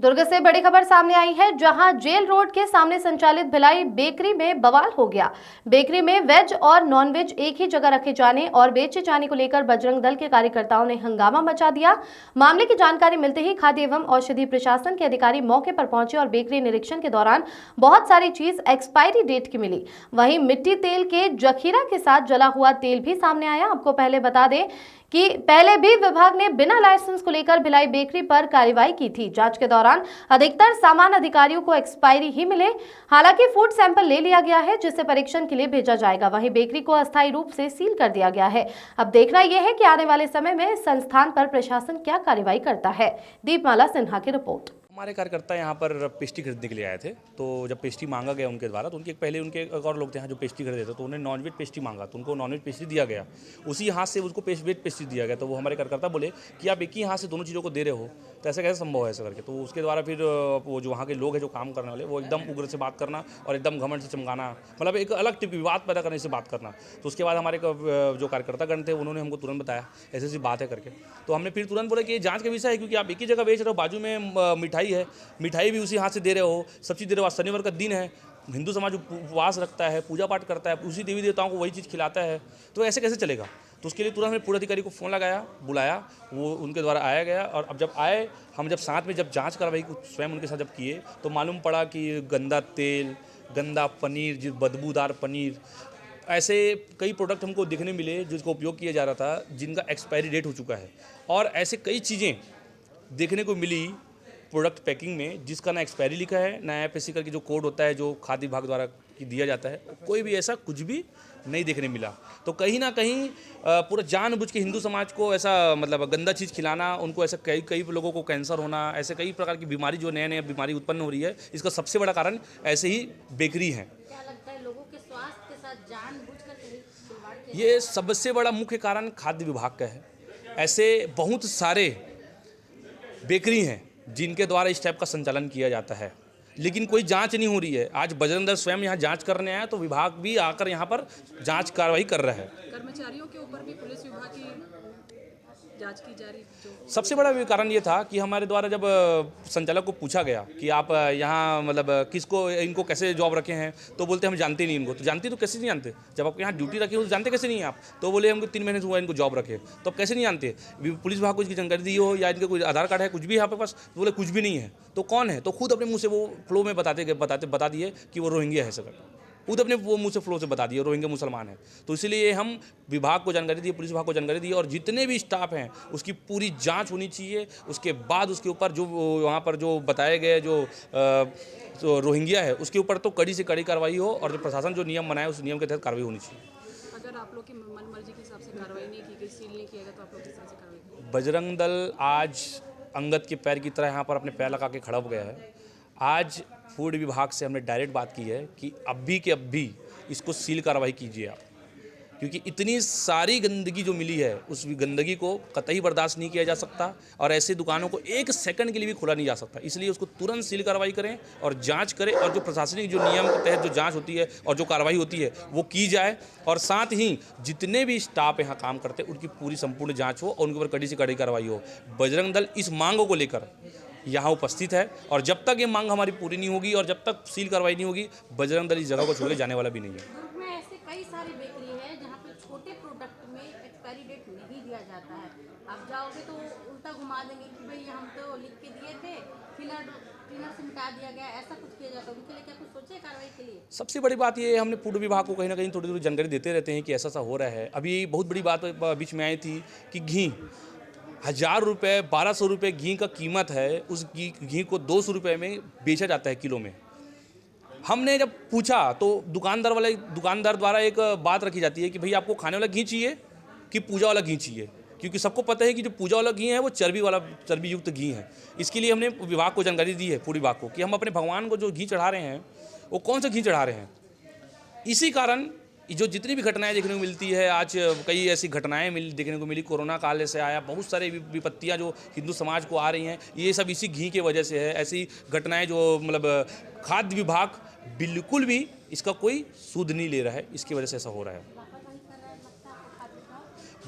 दुर्ग से बड़ी खबर सामने आई है, जहां जेल रोड के सामने संचालित भिलाई बेकरी में बवाल हो गया। बेकरी में वेज और नॉनवेज एक ही जगह रखे जाने और बेचे जाने को लेकर बजरंग दल के कार्यकर्ताओं ने हंगामा मचा दिया। मामले की जानकारी मिलते ही खाद्य एवं औषधि प्रशासन के अधिकारी मौके पर पहुंचे और बेकरी निरीक्षण के दौरान बहुत सारी चीज एक्सपायरी डेट की मिली। वहीं मिट्टी तेल के जखीरा के साथ जला हुआ तेल भी सामने आया। आपको पहले बता दें कि पहले भी विभाग ने बिना लाइसेंस को लेकर भिलाई बेकरी पर कार्रवाई की थी। जांच के दौरान अधिकतर सामान अधिकारियों को एक्सपायरी ही मिले। हालांकि फूड सैंपल ले लिया गया है, जिसे परीक्षण के लिए भेजा जाएगा। वहीं बेकरी को अस्थायी रूप से सील कर दिया गया है। अब देखना यह है कि आने वाले समय में संस्थान पर प्रशासन क्या कार्रवाई करता है। दीपमाला सिन्हा की रिपोर्ट। हमारे कार्यकर्ता यहाँ पर पेस्ट्री खरीदने के लिए आए थे, तो जब पेस्ट्री मांगा गया उनके द्वारा, तो उनके पहले उनके एक और लोग थे यहाँ जो पेस्ट्री खरीदे थे, तो उन्हें नॉनवेज पेस्ट्री मांगा, तो उनको नॉनवेज पेस्ट्री दिया गया। उसी हाथ से उसको वेज पेस्ट्री दिया गया। तो वो हमारे कार्यकर्ता बोले कि आप एक ही हाथ से दोनों चीज़ों को दे रहे हो, तो ऐसा कैसे संभव है ऐसा करके। तो उसके द्वारा फिर वो जो वहाँ के लोग हैं जो काम करने वाले, वो एकदम उग्र से बात करना और एकदम घमंड से चमकाना, मतलब एक अलग टिप विवाद पैदा करने से बात करना। तो उसके बाद हमारे जो कार्यकर्तागण थे उन्होंने हमको तुरंत बताया ऐसी ऐसी बात है करके। तो हमने फिर तुरंत बोला कि ये जाँच का विषय है, क्योंकि आप एक ही जगह बेच रहे हो, बाजू में मिठाई है, मिठाई भी उसी हाथ से दे रहे हो, सब चीज़ दे रहे हो। आज शनिवार का दिन है, हिंदू समाज उपवास रखता है, पूजा पाठ करता है, उसी देवी देवताओं को वही चीज़ खिलाता है, तो ऐसे कैसे चलेगा। तो उसके लिए तुरंत हमने पूर्व अधिकारी को फ़ोन लगाया, बुलाया, वो उनके द्वारा आया गया। और अब जब आए, हम जब साथ में जब जांच कार्रवाई स्वयं उनके साथ जब किए, तो मालूम पड़ा कि गंदा तेल, गंदा पनीर, बदबूदार पनीर, ऐसे कई प्रोडक्ट हमको देखने मिले जिसको उपयोग किया जा रहा था, जिनका एक्सपायरी डेट हो चुका है। और ऐसे कई चीज़ें देखने को मिली प्रोडक्ट पैकिंग में, जिसका ना एक्सपायरी लिखा है, ना एफएससी करके जो कोड होता है जो खाद्य विभाग द्वारा दिया जाता है, कोई भी ऐसा कुछ भी नहीं देखने मिला। तो कहीं ना कहीं पूरा जानबूझ के हिंदू समाज को ऐसा मतलब गंदा चीज़ खिलाना, उनको ऐसा कई लोगों को कैंसर होना, ऐसे कई प्रकार की बीमारी जो नए बीमारी उत्पन्न हो रही है, इसका सबसे बड़ा कारण ऐसे ही बेकरी है। क्या लगता है लोगों के स्वास्थ्य के साथ जानबूझकर खिलवाड़ किया? ये सबसे बड़ा मुख्य कारण खाद्य विभाग का है। ऐसे बहुत सारे बेकरी हैं जिनके द्वारा इस टाइप का संचालन किया जाता है, लेकिन कोई जांच नहीं हो रही है। आज बजरंग दल स्वयं यहाँ जांच करने आया, तो विभाग भी आकर यहाँ पर जांच कार्रवाई कर रहा है। कर्मचारियों के ऊपर भी पुलिस विभाग की जांच की जा रही। सबसे बड़ा कारण ये था कि हमारे द्वारा जब संचालक को पूछा गया कि आप यहाँ मतलब किसको, इनको कैसे जॉब रखे हैं, तो बोलते हम जानते नहीं इनको। तो जानते तो कैसे नहीं जानते, जब आपके यहाँ ड्यूटी रखी हो तो जानते कैसे नहीं आप। तो बोले हमको 3 महीने से हुआ इनको जॉब रखे, तो आप कैसे नहीं जानते। पुलिस विभाग को इसकी जानकारी दी हो या इनके कोई आधार कार्ड है, कुछ भी है आपके पास, तो बोले कुछ भी नहीं है। तो कौन है, तो खुद अपने मुँह से वो फ्लो में बता दिए कि वो रोहिंग्या है सर, खुद अपने वो मुँह से फ्लो से बता दिए रोहिंग्या मुसलमान है। तो इसीलिए हम विभाग को जानकारी दी, पुलिस विभाग को जानकारी दी, और जितने भी स्टाफ हैं उसकी पूरी जांच होनी चाहिए। उसके बाद उसके ऊपर जो वहाँ पर जो बताए गए जो रोहिंग्या है, उसके ऊपर तो कड़ी से कड़ी कार्रवाई हो, और जो प्रशासन जो नियम बनाए उस नियम के तहत कार्रवाई होनी चाहिए। अगर आप लोग की मनमर्जी के हिसाब से कार्रवाई नहीं की गई, सील नहीं किया गया, तो आप लोग किस तरह से कार्रवाई करेंगे? बजरंग दल आज अंगद के पैर की तरह यहाँ पर अपने पैर लगा के खड़ा हो गया है। आज फूड विभाग से हमने डायरेक्ट बात की है कि अभी के अभी इसको सील कार्रवाई कीजिए आप, क्योंकि इतनी सारी गंदगी जो मिली है, उस गंदगी को कतई बर्दाश्त नहीं किया जा सकता, और ऐसे दुकानों को 1 सेकंड के लिए भी खोला नहीं जा सकता। इसलिए उसको तुरंत सील कार्रवाई करें और जांच करें, और जो प्रशासनिक जो नियम के तहत जो जांच होती है और जो कार्रवाई होती है वो की जाए। और साथ ही जितने भी स्टाफ यहाँ काम करते हैं उनकी पूरी संपूर्ण जाँच हो और उनके ऊपर कड़ी से कड़ी कार्रवाई हो। बजरंग दल इस मांगों को लेकर यहाँ उपस्थित है, और जब तक ये मांग हमारी पूरी नहीं होगी और जब तक सील कार्रवाई नहीं होगी, बजरंग दल इस जगह को छोड़ के जाने वाला भी नहीं है। दुर्ग में ऐसे कई सारी बेकरी है जहाँ पे छोटे प्रोडक्ट में एक्सपायरी डेट नहीं दिया जाता है। आप जाओगे तो उल्टा घुमा देंगे कि भाई हम तो लिख के दिए थे, क्लीनर से मिटा दिया गया, ऐसा कुछ किया जाता है। उनके लिए क्या कुछ सोचे कार्रवाई के लिए? सबसे बड़ी बात ये है, हमने फूड विभाग को कहीं ना कहीं थोड़ी थोड़ी जानकारी देते रहते हैं कि ऐसा हो रहा है। अभी बहुत बड़ी बात बीच में आई थी कि घी 1000 रुपये 1200 रुपये घी का कीमत है, उस घी को 200 रुपये में बेचा जाता है किलो में। हमने जब पूछा तो दुकानदार द्वारा एक बात रखी जाती है कि भाई आपको खाने वाला घी चाहिए कि पूजा वाला घी चाहिए, क्योंकि सबको पता है कि जो पूजा वाला घी है वो चर्बी युक्त घी है। इसके लिए हमने विभाग को जानकारी दी है, फूड विभाग को, कि हम अपने भगवान को जो घी चढ़ा रहे हैं वो कौन सा घी चढ़ा रहे हैं। इसी कारण जो जितनी भी घटनाएं देखने को मिलती है, आज कई ऐसी घटनाएं देखने को मिली, कोरोना काल से आया, बहुत सारे विपत्तियां जो हिंदू समाज को आ रही हैं, ये सब इसी घी की वजह से है। ऐसी घटनाएं जो मतलब खाद्य विभाग बिल्कुल भी इसका कोई सूद नहीं ले रहा है, इसकी वजह से ऐसा हो रहा है।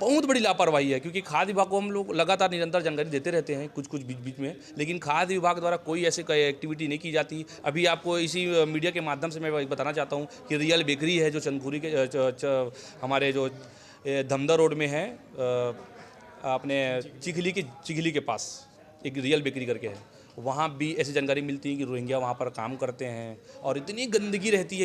बहुत बड़ी लापरवाही है, क्योंकि खाद्य विभाग को हम लोग लगातार निरंतर जानकारी देते रहते हैं कुछ बीच बीच में, लेकिन खाद्य विभाग द्वारा कोई ऐसे एक्टिविटी नहीं की जाती। अभी आपको इसी मीडिया के माध्यम से मैं बताना चाहता हूँ कि रियल बेकरी है जो चंदखुरी के हमारे जो धमदा रोड में है, अपने चिखली के पास एक रियल बेकरी करके है, वहाँ भी ऐसी जानकारी मिलती है कि रोहिंग्या वहाँ पर काम करते हैं और इतनी गंदगी रहती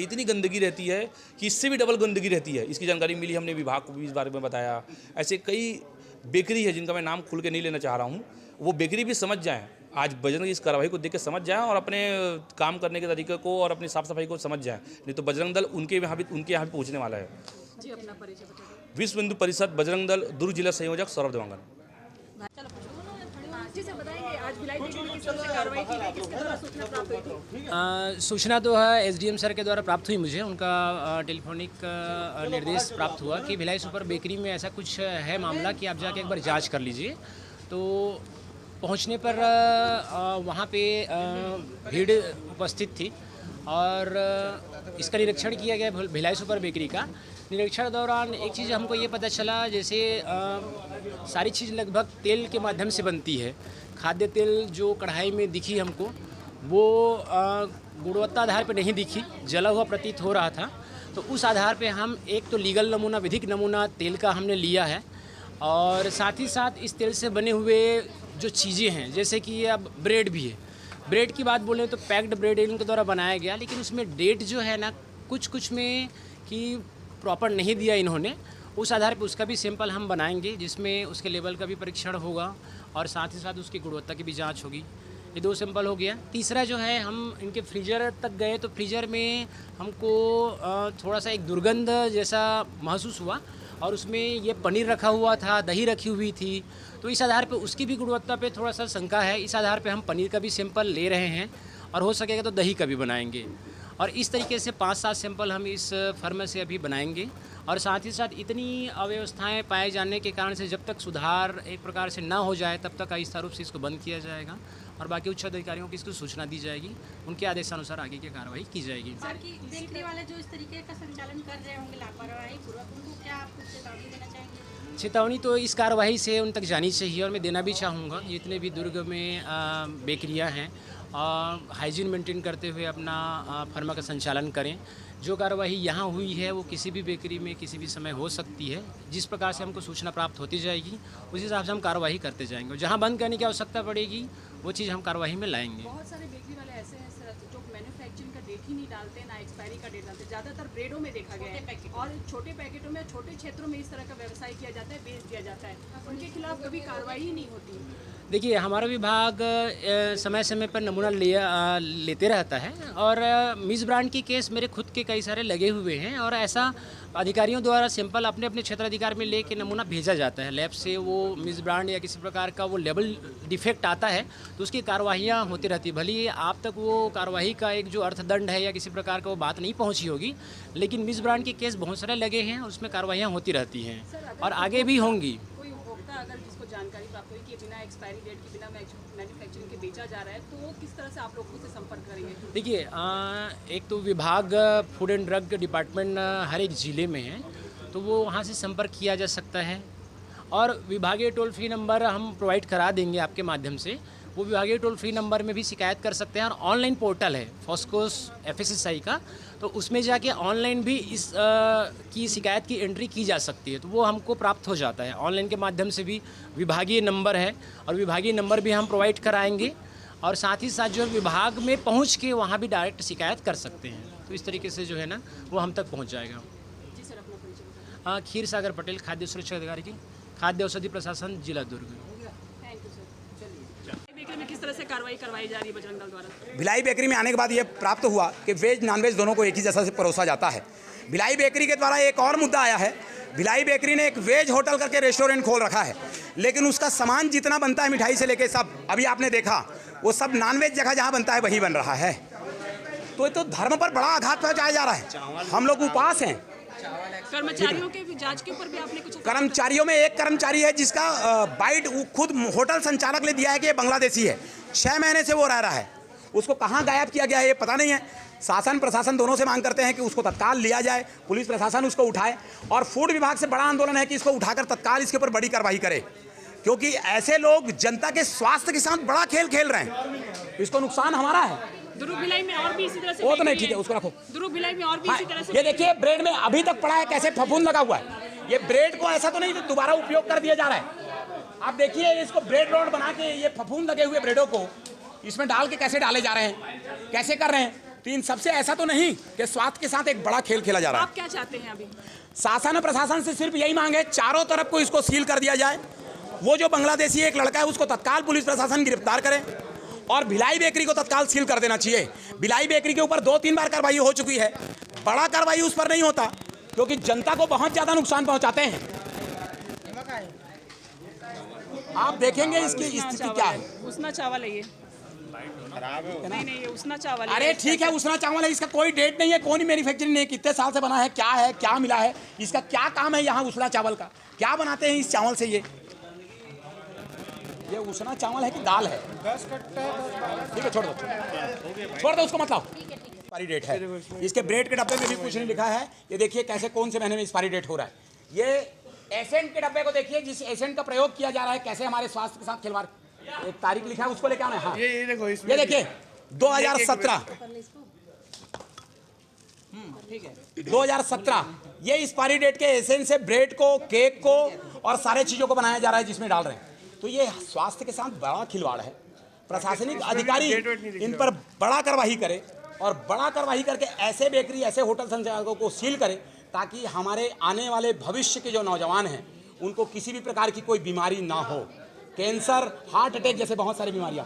है कि इससे भी डबल गंदगी रहती है। इसकी जानकारी मिली, हमने विभाग को भी इस बारे में बताया। ऐसे कई बेकरी है जिनका मैं नाम खुल के नहीं लेना चाह रहा हूँ, वो बेकरी भी समझ जाएँ, आज बजरंग की इस कार्रवाई को देख के समझ जाएँ और अपने काम करने के तरीके को और अपनी साफ़ सफाई को समझ जाएँ, नहीं तो बजरंग दल उनके यहाँ भी पहुँचने वाला है। जी, अपना परिचय बताइए। विश्व हिंदू परिषद बजरंग दल दुर्ग जिला संयोजक सौरभ देवांगन। जी सर, बताएंगे आज भिलाई बेकरी में किस तरह से कार्रवाई की गई, किसके द्वारा सूचना प्राप्त हुई थी? सूचना तो है एसडीएम सर के द्वारा प्राप्त हुई मुझे, उनका टेलीफोनिक निर्देश प्राप्त हुआ कि भिलाई सुपर बेकरी में ऐसा कुछ है मामला कि आप जाके एक बार जांच कर लीजिए। तो पहुंचने पर वहां पे भीड़ उपस्थित थी और इसका निरीक्षण किया गया भिलाई सुपर बेकरी का। निरीक्षण दौरान एक चीज़ हमको ये पता चला, जैसे सारी चीज़ लगभग तेल के माध्यम से बनती है। खाद्य तेल जो कढ़ाई में दिखी हमको वो गुणवत्ता आधार पर नहीं दिखी, जला हुआ प्रतीत हो रहा था। तो उस आधार पे हम एक तो लीगल नमूना, विधिक नमूना तेल का हमने लिया है और साथ ही साथ इस तेल से बने हुए जो चीज़ें हैं, जैसे कि अब ब्रेड भी है। ब्रेड की बात बोलें तो पैक्ड ब्रेड इनके द्वारा बनाया गया, लेकिन उसमें डेट जो है ना कुछ में कि प्रॉपर नहीं दिया इन्होंने। उस आधार पर उसका भी सैंपल हम बनाएंगे, जिसमें उसके लेवल का भी परीक्षण होगा और साथ ही साथ उसकी गुणवत्ता की भी जांच होगी। ये 2 सैंपल हो गया। तीसरा जो है, हम इनके फ्रीजर तक गए तो फ्रीजर में हमको थोड़ा सा एक दुर्गंध जैसा महसूस हुआ और उसमें ये पनीर रखा हुआ था, दही रखी हुई थी। तो इस आधार पे उसकी भी गुणवत्ता पे थोड़ा सा शंका है। इस आधार पे हम पनीर का भी सैंपल ले रहे हैं और हो सकेगा तो दही का भी बनाएंगे। और इस तरीके से 5-7 सैंपल हम इस फर्म से अभी बनाएंगे। और साथ ही साथ इतनी अव्यवस्थाएं पाए जाने के कारण से जब तक सुधार एक प्रकार से ना हो जाए तब तक आहिस्ता रूप से इसको बंद किया जाएगा और बाकी उच्च अधिकारियों को इसको सूचना दी जाएगी, उनके आदेशानुसार आगे की कार्रवाई की जाएगी। सर, की बेकरी वाले जो इस तरीके का संचालन कर रहे होंगे लापरवाही पूर्वक, उनको क्या आप कुछ चेतावनी देना चाहेंगे? चेतावनी तो इस कार्रवाई से उन तक जानी चाहिए और मैं देना भी चाहूँगा। जितने भी दुर्ग में बेकरियाँ हैं हाइजीन मेंटेन करते हुए अपना फर्म का संचालन करें। जो कार्रवाई यहाँ हुई है वो किसी भी बेकरी में किसी भी समय हो सकती है। जिस प्रकार से हमको सूचना प्राप्त होती जाएगी उस हिसाब से हम कार्रवाई करते जाएंगे और जहाँ बंद करने की आवश्यकता पड़ेगी वो चीज़ हम कार्रवाई में लाएंगे। बहुत सारे बेकरी वाले ऐसे हैं सर जो मैन्युफैक्चरिंग का डेट ही नहीं डालते, ना एक्सपायरी का डेट डालते। ज़्यादातर ब्रेडों में देखा गया है और छोटे पैकेटों में छोटे क्षेत्रों में इस तरह का व्यवसाय किया जाता है, बेच दिया जाता है। उनके खिलाफ कभी कार्रवाई ही नहीं होती। देखिए, हमारा विभाग समय समय पर नमूना लेते रहता है और मिस ब्रांड की केस मेरे खुद के कई सारे लगे हुए हैं और ऐसा अधिकारियों द्वारा सैंपल अपने अपने क्षेत्राधिकार में लेके नमूना भेजा जाता है लैब से। वो मिस ब्रांड या किसी प्रकार का वो लेवल डिफेक्ट आता है तो उसकी कार्रवाइयाँ होती रहती है। भले ही आप तक वो कार्रवाई का एक जो अर्थदंड है या किसी प्रकार का वो बात नहीं पहुँची होगी, लेकिन मिस ब्रांड के केस बहुत सारे लगे हैं, उसमें कार्रवाइयाँ होती रहती हैं और आगे भी होंगी। कोई उपभोक्ता अगर जिसको जानकारी प्राप्त हुई कि बिना एक्सपायरी डेट की, बिना मैन्युफैक्चरिंग के बेचा जा रहा है, तो वो किस तरह से आप लोगों से संपर्क करेंगे? देखिए, एक तो विभाग फूड एंड ड्रग डिपार्टमेंट हर एक ज़िले में है तो वो वहाँ से संपर्क किया जा सकता है और विभागीय टोल फ्री नंबर हम प्रोवाइड करा देंगे आपके माध्यम से। वो विभागीय टोल फ्री नंबर में भी शिकायत कर सकते हैं और ऑनलाइन पोर्टल है फॉस्कोस FSSI का, तो उसमें जाके ऑनलाइन भी इस की शिकायत की एंट्री की जा सकती है, तो वो हमको प्राप्त हो जाता है। ऑनलाइन के माध्यम से भी विभागीय नंबर है और विभागीय नंबर भी हम प्रोवाइड कराएंगे और साथ ही साथ जो विभाग में पहुंच के वहां भी डायरेक्ट शिकायत कर सकते हैं। तो इस तरीके से जो है ना वो हम तक पहुंच जाएगा। जी सर, अपना परिचय। खीर सागर पटेल, खाद्य सुरक्षा अधिकारी की खाद्य औषधि प्रशासन जिला दुर्ग। Thank you sir. चलिए, बेकरी में किस तरह से कार्रवाई करवाई जा रही है बजरंग दल द्वारा? भिलाई बेकरी में आने के बाद ये प्राप्त हुआ कि वेज नॉनवेज दोनों को एक ही जैसा से परोसा जाता है। भिलाई बेकरी के द्वारा एक और मुद्दा आया है। भिलाई बेकरी ने एक वेज होटल करके रेस्टोरेंट खोल रखा है, लेकिन उसका सामान जितना बनता है मिठाई से लेके सब, अभी आपने देखा वो सब नॉनवेज जगह जहाँ बनता है वही बन रहा है। तो ये तो धर्म पर बड़ा आघात पहुँचाया जा रहा है। हम लोग उपास हैं। कर्मचारियों के जांच के ऊपर भी आपने कुछ? कर्मचारियों में एक कर्मचारी है जिसका बाइट खुद होटल संचालक ने दिया है कि ये बांग्लादेशी है। 6 महीने से वो रह रहा है उसको कहाँ गायब किया गया है ये पता नहीं है। शासन प्रशासन दोनों से मांग करते हैं कि उसको तत्काल लिया जाए, पुलिस प्रशासन उसको उठाए, और फूड विभाग से बड़ा आंदोलन है कि इसको उठाकर तत्काल इसके ऊपर बड़ी कार्रवाई करे, क्योंकि ऐसे लोग जनता के स्वास्थ्य के साथ बड़ा खेल खेल रहे हैं। इसको नुकसान हमारा है। दुर्ग भिलाई में और भी इसी तरह से वो तो नहीं, ठीक है, उसको रखो। दुर्ग भिलाई में और भी इसी तरह से ये देखिए ब्रेड में अभी तक पड़ा है, कैसे फफूंद लगा हुआ है। ये ब्रेड को ऐसा तो नहीं दोबारा उपयोग कर दिया जा रहा है। आप देखिए इसको ब्रेड रोड बना के ये फफूंद लगे हुए ब्रेडों को इसमें डाल के कैसे डाले जा रहे हैं, कैसे कर रहे हैं। तो इन सबसे ऐसा तो नहीं कि स्वास्थ्य के साथ एक बड़ा खेल खेला जा रहा है। आप क्या चाहते हैं अभी? शासन और प्रशासन से सिर्फ यही मांग है, चारों तरफ को इसको सील कर दिया जाए। वो जो बांग्लादेशी एक लड़का है उसको तत्काल पुलिस प्रशासन गिरफ्तार करे, और भिलाई बेकरी को तत्काल सील कर देना चाहिए। भिलाई बेकरी के ऊपर 2-3 बार कार्रवाई हो चुकी है, बड़ा कार्रवाई उस पर नहीं होता, क्योंकि जनता को बहुत ज्यादा नुकसान पहुंचाते हैं। आप देखेंगे इसकी स्थिति क्या है। उसना चावल है ये, नहीं ये उसना चावल है। अरे ठीक है, उसना चावल है, इसका कोई डेट नहीं है, कौन मैन्युफैक्चरिंग नहीं, कितने साल से बना है, क्या मिला है, इसका क्या काम है यहाँ उसना चावल का, क्या बनाते हैं इस चावल से। ये उसना चावल है कि दाल है? ठीक है, छोड़ दो उसको, मत लाओ। एक्सपायरी डेट है इसके। ब्रेड के डब्बे में भी कुछ नहीं लिखा है। ये देखिए कैसे कौन से महीने में एक्सपायरी डेट हो रहा है। ये एसेंट के डब्बे को देखिए, जिस एसेंट का प्रयोग किया जा रहा है, कैसे हमारे स्वास्थ्य के साथ खिलवाड़। एक तारीख लिखा है, उसको लेके आना है। हाँ ये देखिए 2017, 2017 ये एक्सपायरी डेट के एसेंस से ब्रेड को, केक को और सारे चीजों को बनाया जा रहा है जिसमें डाल रहे हैं। तो ये स्वास्थ्य के साथ बड़ा खिलवाड़ है। प्रशासनिक अधिकारी इन पर बड़ा कार्रवाई करे, और बड़ा कार्रवाई करके ऐसे बेकरी, ऐसे होटल संचालकों को सील करे, ताकि हमारे आने वाले भविष्य के जो नौजवान हैं उनको किसी भी प्रकार की कोई बीमारी ना हो। कैंसर, हार्ट अटैक जैसे बहुत सारी बीमारियां